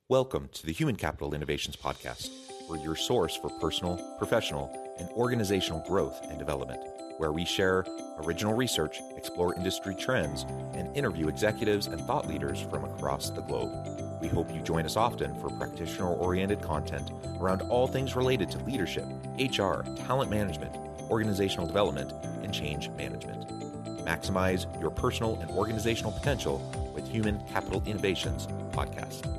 Welcome to the Human Capital Innovations Podcast. We're your source for personal, professional, and organizational growth and development, where we share original research, explore industry trends, and interview executives and thought leaders from across the globe. We hope you join us often for practitioner-oriented content around all things related to leadership, HR, talent management, organizational development, and change management. Maximize your personal and organizational potential with Human Capital Innovations Podcast.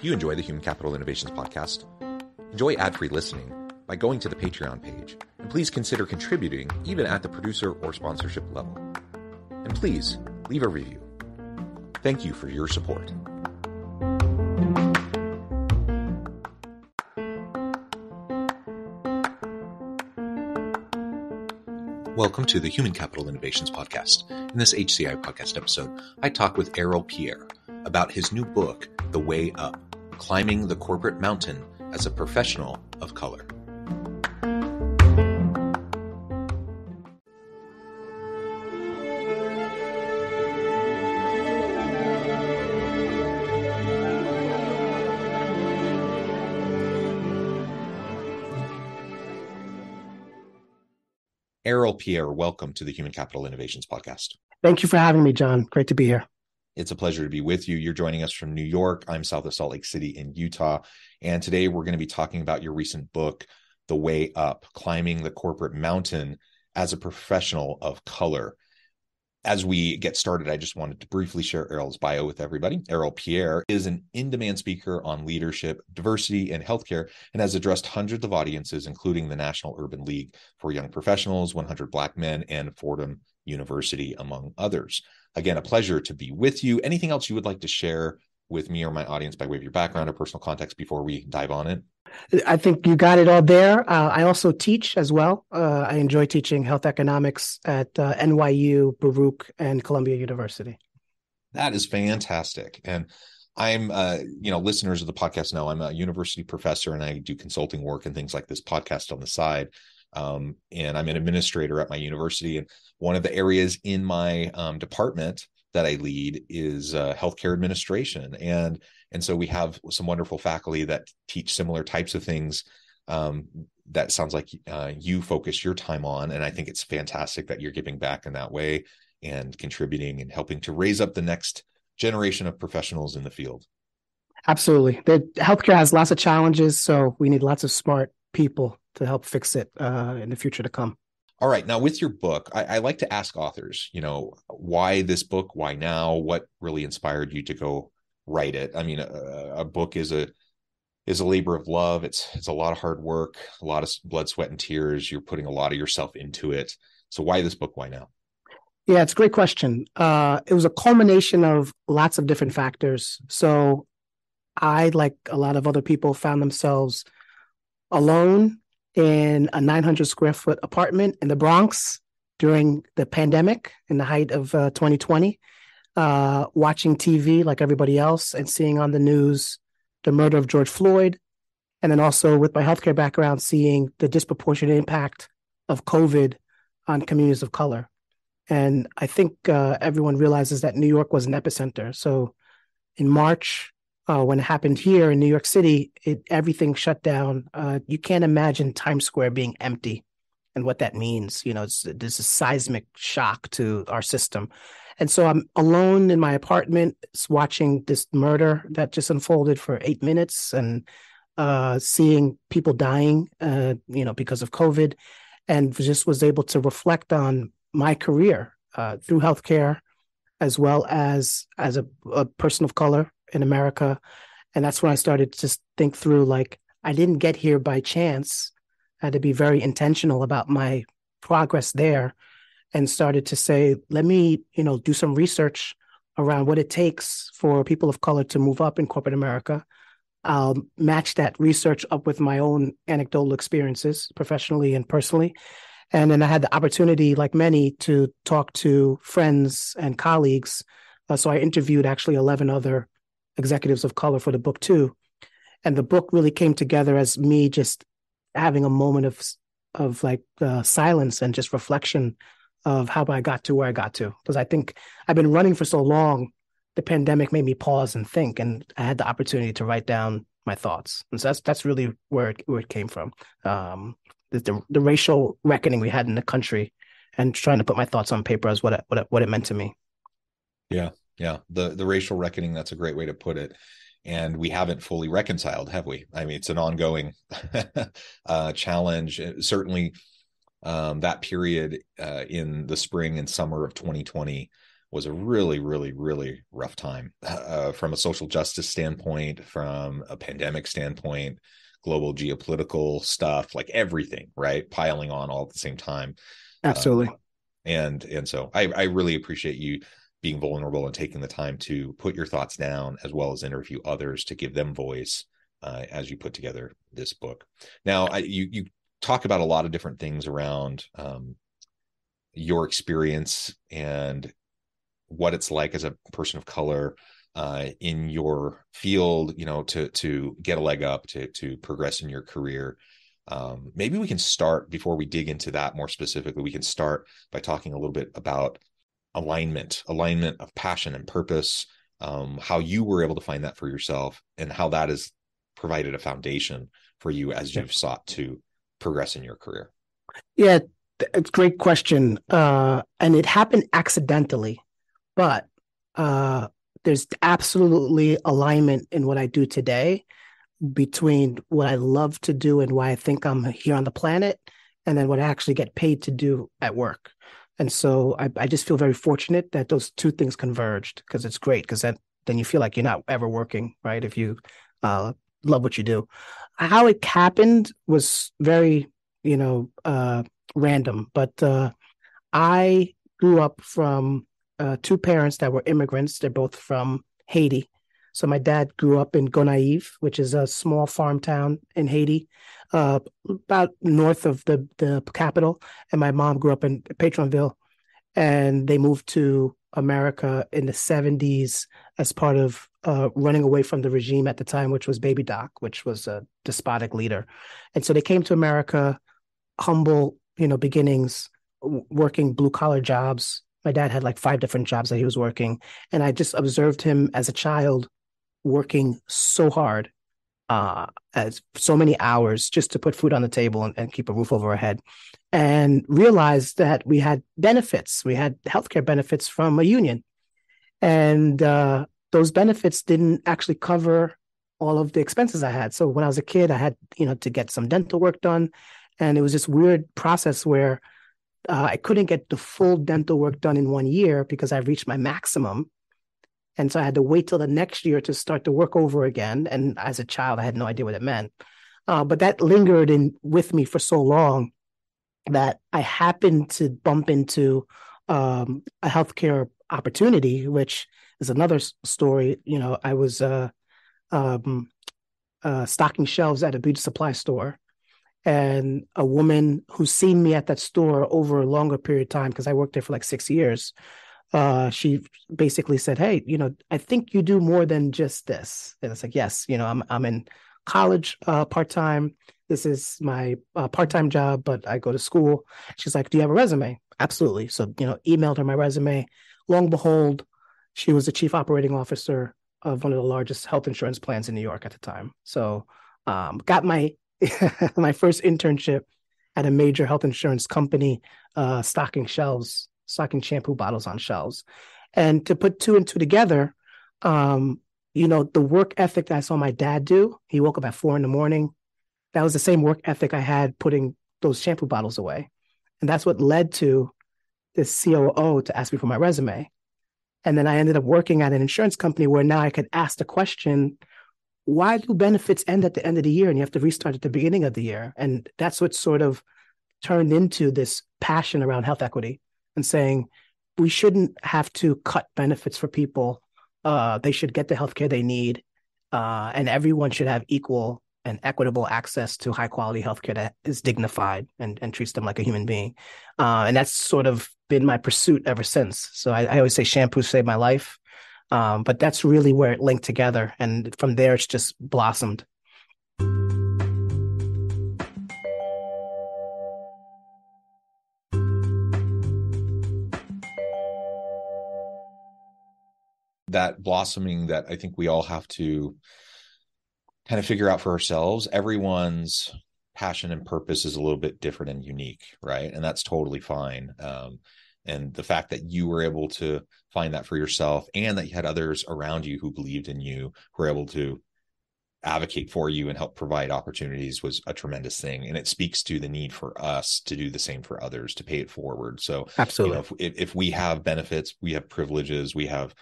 Do you enjoy the Human Capital Innovations Podcast? Enjoy ad-free listening by going to the Patreon page, and please consider contributing even at the producer or sponsorship level. And please leave a review. Thank you for your support. Welcome to the Human Capital Innovations Podcast. In this HCI Podcast episode, I talk with Errol Pierre about his new book, The Way Up: Climbing the Corporate Mountain as a Professional of Color. Errol Pierre, welcome to the Human Capital Innovations Podcast. Thank you for having me, John. Great to be here. It's a pleasure to be with you. You're joining us from New York. I'm south of Salt Lake City in Utah. And today we're going to be talking about your recent book, The Way Up: Climbing the Corporate Mountain as a Professional of Color. As we get started, I just wanted to briefly share Errol's bio with everybody. Errol Pierre is an in-demand speaker on leadership, diversity, and healthcare, and has addressed hundreds of audiences, including the National Urban League for Young Professionals, 100 Black Men, and Fordham University, among others. Again, a pleasure to be with you. Anything else you would like to share with me or my audience by way of your background or personal context before we dive on in? I think you got it all there. I also teach as well. I enjoy teaching health economics at NYU, Baruch, and Columbia University. That is fantastic. And I'm, listeners of the podcast know I'm a university professor and I do consulting work and things like this podcast on the side. And I'm an administrator at my university. And one of the areas in my department that I lead is healthcare administration. And so we have some wonderful faculty that teach similar types of things that sounds like you focus your time on. And I think it's fantastic that you're giving back in that way and contributing and helping to raise up the next generation of professionals in the field. Absolutely. The healthcare has lots of challenges, so we need lots of smart people to help fix it in the future to come. All right. Now, with your book, I like to ask authors, why this book? Why now? What really inspired you to go write it? I mean, a book is a labor of love. It's a lot of hard work, a lot of blood, sweat, and tears. You're putting a lot of yourself into it. So why this book? Why now? Yeah, it's a great question. It was a culmination of lots of different factors. So I, like a lot of other people, found themselves alone in a 900 square foot apartment in the Bronx during the pandemic in the height of 2020, watching TV like everybody else and seeing on the news the murder of George Floyd. And then also with my healthcare background, seeing the disproportionate impact of COVID on communities of color. And I think everyone realizes that New York was an epicenter. So in March, when it happened here in New York City, everything shut down. You can't imagine Times Square being empty and what that means. There's a seismic shock to our system. And so I'm alone in my apartment watching this murder that just unfolded for 8 minutes and seeing people dying, because of COVID, and just was able to reflect on my career through healthcare as well as a person of color in America. And that's when I started to just think through, I didn't get here by chance. I had to be very intentional about my progress there and started to say, let me, do some research around what it takes for people of color to move up in corporate America. I'll match that research up with my own anecdotal experiences professionally and personally. And then I had the opportunity, like many, to talk to friends and colleagues. So I interviewed actually 11 other executives of color for the book too. And the book really came together as me just having a moment of like silence and just reflection of how I got to where I got to. Because I think I've been running for so long, the pandemic made me pause and think, and I had the opportunity to write down my thoughts. And so that's really where it came from. The racial reckoning we had in the country, and trying to put my thoughts on paper as what it meant to me. Yeah, yeah. The racial reckoning, that's a great way to put it. And we haven't fully reconciled, have we? I mean, it's an ongoing challenge. Certainly, that period in the spring and summer of 2020 was a really, really, really rough time from a social justice standpoint, from a pandemic standpoint, global geopolitical stuff, like everything, right? Piling on all at the same time. Absolutely. And so I really appreciate you being vulnerable and taking the time to put your thoughts down, as well as interview others to give them voice as you put together this book. Now, you talk about a lot of different things around your experience and what it's like as a person of color in your field, to get a leg up, to progress in your career. Maybe we can start, before we dig into that more specifically, we can start by talking a little bit about alignment of passion and purpose, how you were able to find that for yourself, and how that has provided a foundation for you as you've sought to progress in your career. Yeah, it's a great question. And it happened accidentally, but there's absolutely alignment in what I do today between what I love to do and why I think I'm here on the planet, and then what I actually get paid to do at work. And so I just feel very fortunate that those two things converged, because it's great, because then you feel like you're not ever working, right? If you love what you do. How it happened was very, random, but I grew up from two parents that were immigrants. They're both from Haiti. So my dad grew up in Gonaïves, which is a small farm town in Haiti, about north of the capital. And my mom grew up in Patronville, and they moved to America in the 70s as part of running away from the regime at the time, which was Baby Doc, which was a despotic leader. And so they came to America, humble, beginnings, working blue collar jobs. My dad had like 5 different jobs that he was working. And I just observed him as a child working so hard, as so many hours just to put food on the table and keep a roof over our head, and realized that we had benefits. We had healthcare benefits from a union. And those benefits didn't actually cover all of the expenses I had. So when I was a kid, I had, to get some dental work done. And it was this weird process where I couldn't get the full dental work done in 1 year because I reached my maximum. And so I had to wait till the next year to start to work over again. And as a child, I had no idea what it meant. But that lingered with me for so long that I happened to bump into a healthcare opportunity, which is another story. I was stocking shelves at a beauty supply store. And a woman who's seen me at that store over a longer period of time, because I worked there for like 6 years, she basically said, "Hey, I think you do more than just this." And it's like, yes, I'm in college part-time. This is my part-time job, but I go to school. She's like, "Do you have a resume?" Absolutely. So, emailed her my resume. Lo and behold, she was the chief operating officer of one of the largest health insurance plans in New York at the time. So got my my first internship at a major health insurance company, stocking shampoo bottles on shelves. And to put 2 and 2 together, the work ethic that I saw my dad do, he woke up at 4 a.m. That was the same work ethic I had putting those shampoo bottles away. And that's what led to this COO to ask me for my resume. And then I ended up working at an insurance company where now I could ask the question, why do benefits end at the end of the year and you have to restart at the beginning of the year? And that's what sort of turned into this passion around health equity and saying we shouldn't have to cut benefits for people. They should get the healthcare they need, and everyone should have equal and equitable access to high quality healthcare that is dignified and treats them like a human being. And that's sort of been my pursuit ever since. So I always say shampoo saved my life. But that's really where it linked together. And from there, it's just blossomed. that blossoming that I think we all have to kind of figure out for ourselves. Everyone's passion and purpose is a little bit different and unique, right? And that's totally fine. And the fact that you were able to find that for yourself, and that you had others around you who believed in you, who were able to advocate for you and help provide opportunities, was a tremendous thing. And it speaks to the need for us to do the same for others, to pay it forward. So, Absolutely. If we have benefits, we have privileges, we have,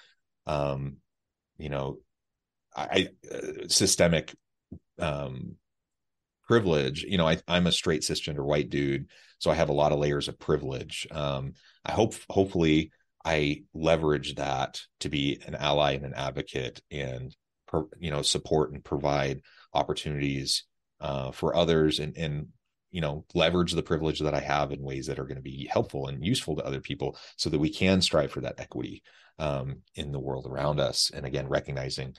systemic, privilege. I'm a straight cisgender white dude, so I have a lot of layers of privilege. Hopefully I leverage that to be an ally and an advocate, and support and provide opportunities for others, and leverage the privilege that I have in ways that are going to be helpful and useful to other people, so that we can strive for that equity in the world around us. And again, recognizing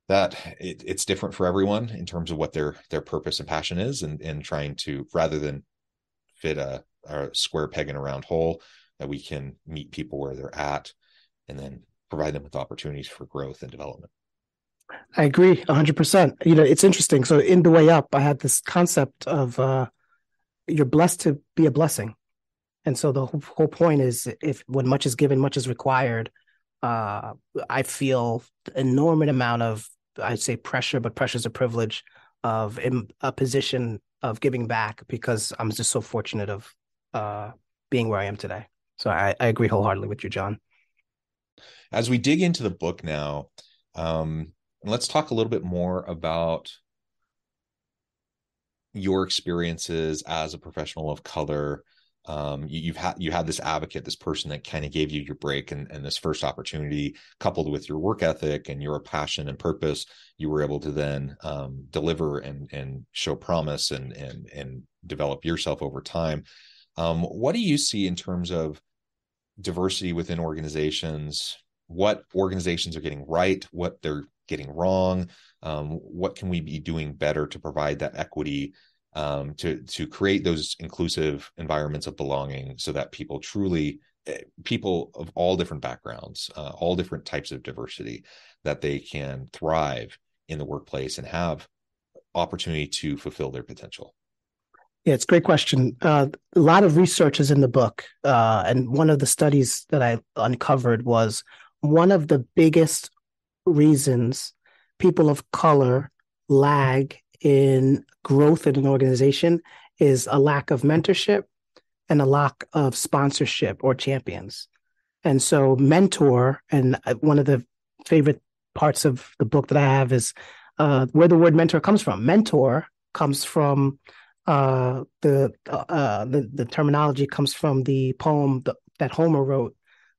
that it's different for everyone in terms of what their purpose and passion is, and trying to, rather than fit a square peg in a round hole, that we can meet people where they're at and then provide them with opportunities for growth and development. I agree 100%. It's interesting. So in The Way Up, I had this concept of you're blessed to be a blessing. And so the whole point is, when much is given, much is required. I feel an enormous amount of, I'd say, pressure, but pressure is a privilege, of a position of giving back, because I'm just so fortunate of being where I am today. So I agree wholeheartedly with you, John. As we dig into the book now, let's talk a little bit more about your experiences as a professional of color. You had this advocate, this person that kind of gave you your break, and this first opportunity, coupled with your work ethic and your passion and purpose, you were able to then deliver and show promise and develop yourself over time. What do you see in terms of diversity within organizations? What organizations are getting right, what they're getting wrong? What can we be doing better to provide that equity, to create those inclusive environments of belonging, so that people of all different backgrounds, all different types of diversity, that they can thrive in the workplace and have opportunity to fulfill their potential? Yeah, it's a great question. A lot of research is in the book. And one of the studies that I uncovered was, one of the biggest reasons people of color lag in growth in an organization is a lack of mentorship and a lack of sponsorship or champions. And so mentor, and one of the favorite parts of the book that I have is where the word mentor comes from. Mentor comes from the terminology comes from the poem that Homer wrote,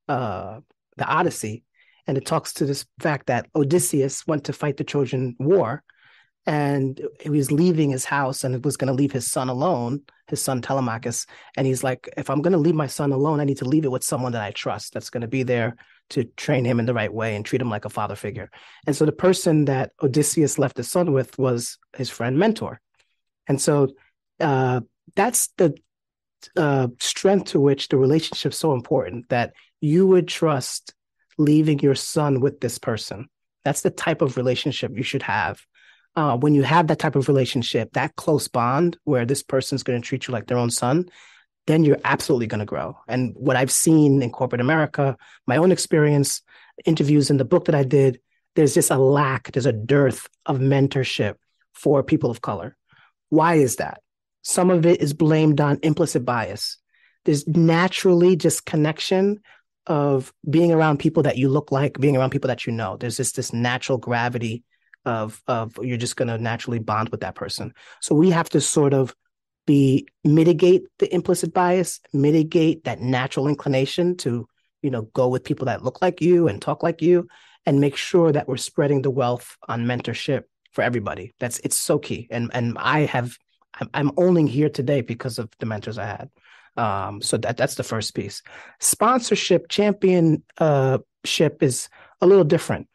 the Odyssey. And it talks to this fact that Odysseus went to fight the Trojan War, and he was leaving his house and was going to leave his son alone, his son Telemachus. And he's like, if I'm going to leave my son alone, I need to leave it with someone that I trust, that's going to be there to train him in the right way and treat him like a father figure. And so the person that Odysseus left his son with was his friend Mentor. And so that's the strength to which the relationship is so important, that you would trust leaving your son with this person. That's the type of relationship you should have. When you have that type of relationship, that close bond where this person's going to treat you like their own son, then you're absolutely going to grow. And what I've seen in corporate America, my own experience, interviews in the book that I did, there's just there's a dearth of mentorship for people of color. Why is that? Some of it is blamed on implicit bias. There's naturally just connection of being around people that you look like, being around people that you know. There's just this natural gravity of you're just going to naturally bond with that person. So we have to sort of mitigate the implicit bias, mitigate that natural inclination to, go with people that look like you and talk like you, and make sure that we're spreading the wealth on mentorship for everybody. It's so key. And I'm only here today because of the mentors I had. So that's the first piece. Sponsorship, championship is a little different.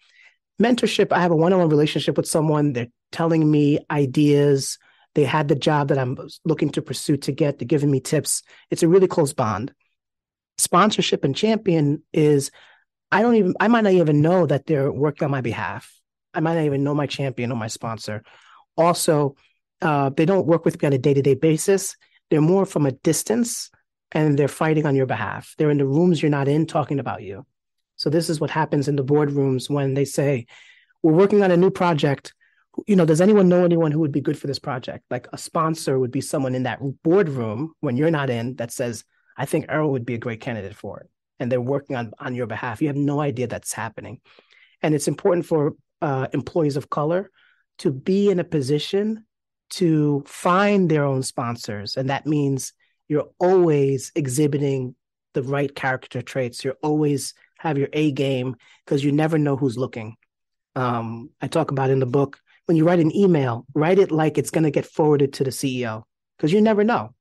Mentorship, I have a one-on-one relationship with someone. They're telling me ideas. They had the job that I'm looking to pursue to get. They're giving me tips. It's a really close bond. Sponsorship and champion is I might not even know that they're working on my behalf. I might not even know my champion or my sponsor. Also, they don't work with me on a day-to-day basis. They're more from a distance, and they're fighting on your behalf. They're in the rooms you're not in talking about you. So this is what happens in the boardrooms when they say, we're working on a new project. Does anyone know anyone who would be good for this project? Like a sponsor would be someone in that boardroom when you're not in that says, I think Errol would be a great candidate for it. And they're working on your behalf. You have no idea that's happening. And it's important for employees of color to be in a position to find their own sponsors. And that means you're always exhibiting the right character traits. You're always have your A game because you never know who's looking. I talk about in the book, when you write an email, write it like it's going to get forwarded to the CEO because you never know.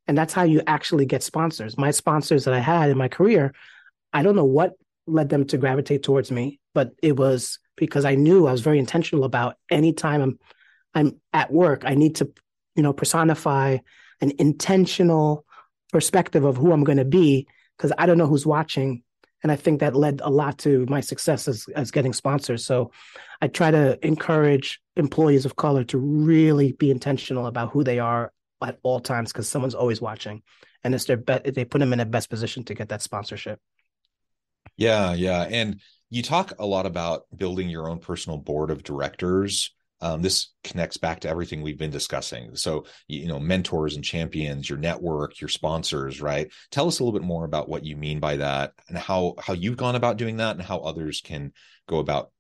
And that's how you actually get sponsors. My sponsors that I had in my career, I don't know what led them to gravitate towards me, but it was because I knew I was very intentional about anytime I'm at work, I need to, personify an intentional perspective of who I'm going to be because I don't know who's watching. And I think that led a lot to my success as getting sponsors. So I try to encourage employees of color to really be intentional about who they are at all times because someone's always watching. And it's they put them in the best position to get that sponsorship. Yeah. And you talk a lot about building your own personal board of directors. This connects back to everything we've been discussing. So, mentors and champions, your network, your sponsors, right? Tell us a little bit more about what you mean by that and how you've gone about doing that and how others can go about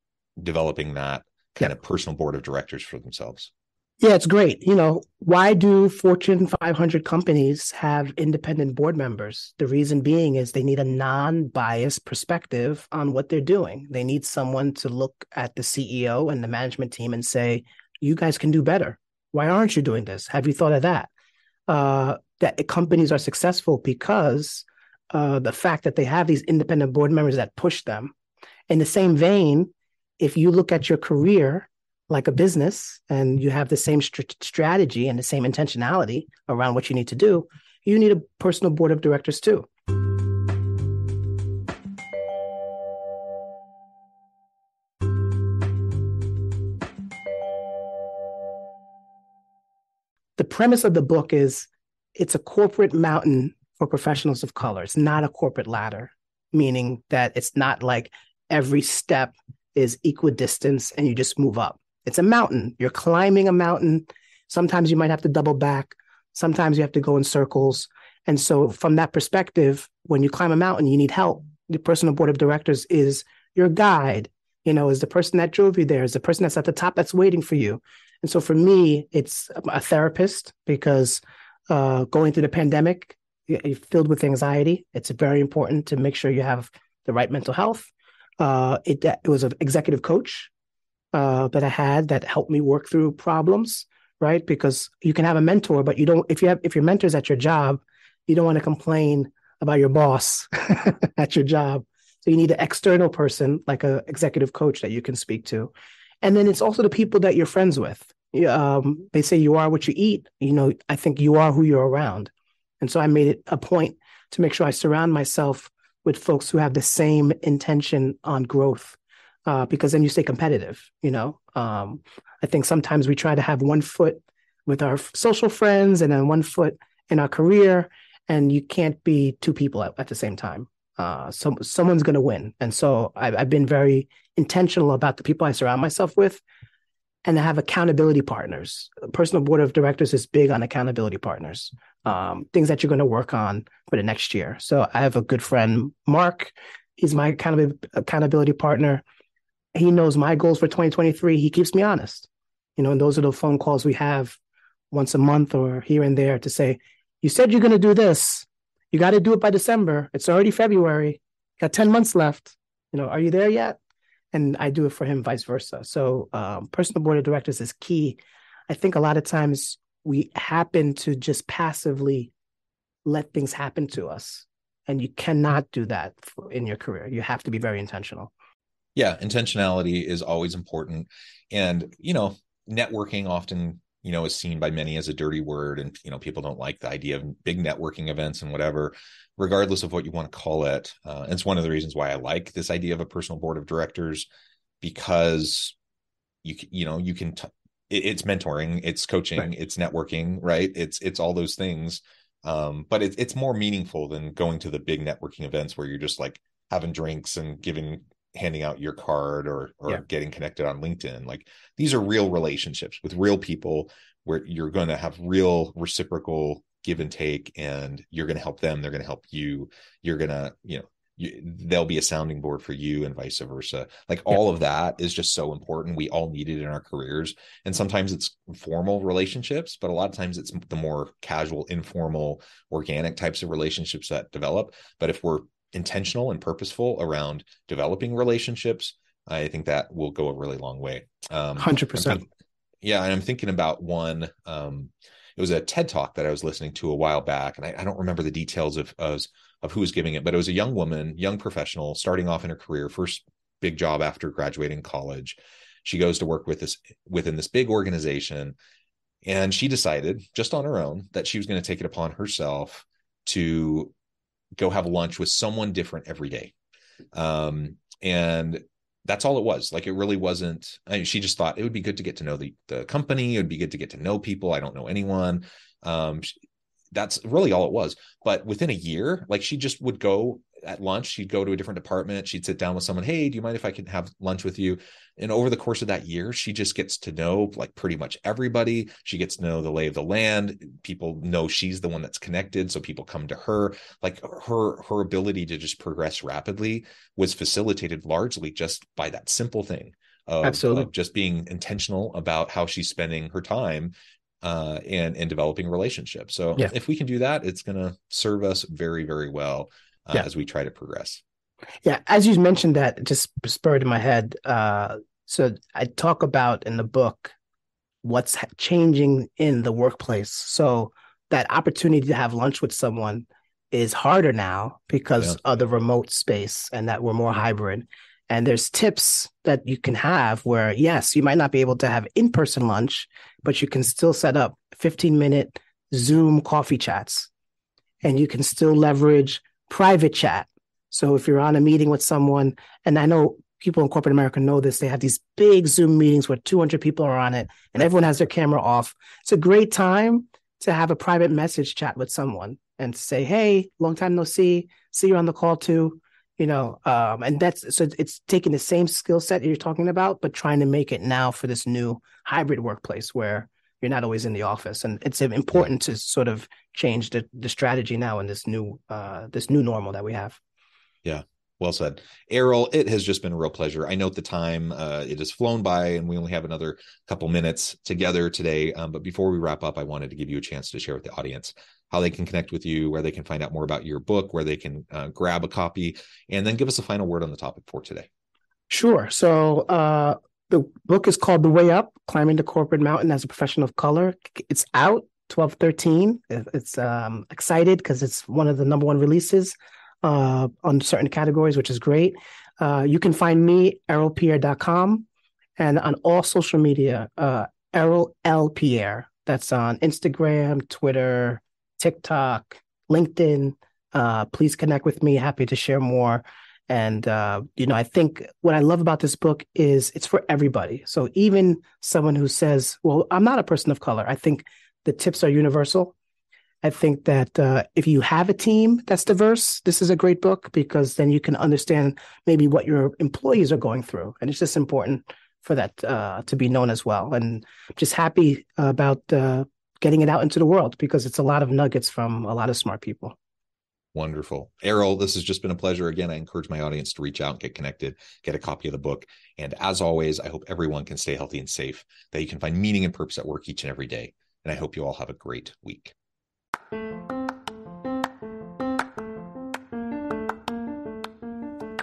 developing that kind of personal board of directors for themselves. Yeah, it's great. Why do Fortune 500 companies have independent board members? The reason being is they need a non-biased perspective on what they're doing. They need someone to look at the CEO and the management team and say, you guys can do better. Why aren't you doing this? Have you thought of that? That companies are successful because the fact that they have these independent board members that push them. In the same vein, if you look at your career like a business and you have the same strategy and the same intentionality around what you need to do, you need a personal board of directors too. The premise of the book is it's a corporate mountain for professionals of color. It's not a corporate ladder, meaning that it's not like every step is equidistance and you just move up. It's a mountain. You're climbing a mountain. Sometimes you might have to double back. Sometimes you have to go in circles. And so from that perspective, when you climb a mountain, you need help. The personal board of directors is your guide, is the person that drove you there, is the person that's at the top that's waiting for you. And so for me, it's a therapist because going through the pandemic, you're filled with anxiety. It's very important to make sure you have the right mental health. It was an executive coach that I had that helped me work through problems, right? Because you can have a mentor, but if your mentor's at your job, you don't want to complain about your boss at your job. So you need an external person like an executive coach that you can speak to. And then it's also the people that you're friends with. They say you are what you eat. I think you are who you're around. And so I made it a point to make sure I surround myself with folks who have the same intention on growth. Because then you stay competitive, I think sometimes we try to have one foot with our social friends and then one foot in our career, and you can't be two people at the same time. Someone's going to win. And so I've been very intentional about the people I surround myself with and I have accountability partners. A personal board of directors is big on accountability partners, things that you're going to work on for the next year. So I have a good friend, Mark. He's my accountability partner. He knows my goals for 2023. He keeps me honest, and those are the phone calls we have once a month or here and there to say, you said you're going to do this. You got to do it by December. It's already February. Got 10 months left. Are you there yet? And I do it for him, vice versa. So personal board of directors is key. I think a lot of times we happen to just passively let things happen to us. And you cannot do that in your career. You have to be very intentional. Yeah, intentionality is always important. And, networking often, is seen by many as a dirty word, and people don't like the idea of big networking events and whatever, regardless of what you want to call it. And it's one of the reasons why I like this idea of a personal board of directors, because you can it's mentoring, it's coaching, right, it's networking, right? It's all those things. But it's more meaningful than going to the big networking events where you're just like having drinks and handing out your card or getting connected on LinkedIn. Like, these are real relationships with real people where you're going to have real reciprocal give and take, and you're going to help them, they're going to help you. You're going to, they'll be a sounding board for you and vice versa. Like, all of that is just so important. We all need it in our careers. And sometimes it's formal relationships, but a lot of times it's the more casual, informal, organic types of relationships that develop. But if we're intentional and purposeful around developing relationships, I think that will go a really long way. 100%. And I'm thinking about one. It was a TED Talk that I was listening to a while back, and I don't remember the details of who was giving it, but it was a young woman, young professional, starting off in her career, first big job after graduating college. She goes to work within this big organization, and she decided just on her own that she was going to take it upon herself to go have lunch with someone different every day. And that's all it was. Like, it really wasn't, she just thought it would be good to get to know the company. It would be good to get to know people. I don't know anyone. That's really all it was. But within a year, like, she just would go at lunch, she'd go to a different department, she'd sit down with someone, hey, do you mind if I can have lunch with you? And over the course of that year, she just gets to know like pretty much everybody. She gets to know the lay of the land. People know she's the one that's connected, so people come to her. Like, her ability to just progress rapidly was facilitated largely just by that simple thing of just being intentional about how she's spending her time and developing relationships. So if we can do that, it's going to serve us very, very well as we try to progress. Yeah. As you mentioned, that just spurred in my head. So I talk about in the book what's changing in the workplace. So that opportunity to have lunch with someone is harder now because of the remote space and that we're more hybrid. And there's tips that you can have where, yes, you might not be able to have in-person lunch, but you can still set up 15-minute Zoom coffee chats, and you can still leverage private chat. So if you're on a meeting with someone, and I know people in corporate America know this, they have these big Zoom meetings where 200 people are on it and everyone has their camera off. It's a great time to have a private message chat with someone and say, hey, long time no see you on the call too. And it's taking the same skill set you're talking about, but trying to make it now for this new hybrid workplace where you're not always in the office. And it's important to sort of change the strategy now in this new normal that we have. Yeah. Well said. Errol, it has just been a real pleasure. I note the time, it has flown by and we only have another couple minutes together today. But before we wrap up, I wanted to give you a chance to share with the audience how they can connect with you, where they can find out more about your book, where they can grab a copy, and then give us a final word on the topic for today. Sure. So the book is called The Way Up, Climbing the Corporate Mountain as a Professional of Color. It's out 12/13. It's excited because it's one of the number one releases on certain categories, which is great. You can find me, ErrolPierre.com, and on all social media, Errol L. Pierre. That's on Instagram, Twitter, TikTok, LinkedIn. Please connect with me. Happy to share more. And, I think what I love about this book is it's for everybody. So even someone who says, well, I'm not a person of color, I think the tips are universal. I think that if you have a team that's diverse, this is a great book because then you can understand maybe what your employees are going through. And it's just important for that to be known as well. And I'm just happy about getting it out into the world because it's a lot of nuggets from a lot of smart people. Wonderful. Errol, this has just been a pleasure. Again, I encourage my audience to reach out and get connected, get a copy of the book. And as always, I hope everyone can stay healthy and safe, that you can find meaning and purpose at work each and every day. And I hope you all have a great week. Do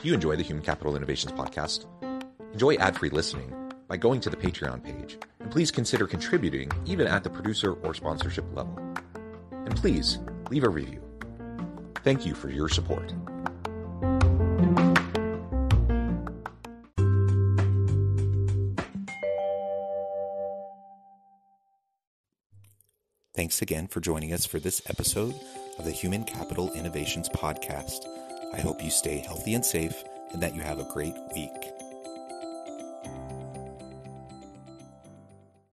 you enjoy the Human Capital Innovations podcast? Enjoy ad-free listening by going to the Patreon page. And please consider contributing even at the producer or sponsorship level. And please leave a review. Thank you for your support. Thanks again for joining us for this episode of the Human Capital Innovations Podcast. I hope you stay healthy and safe and that you have a great week.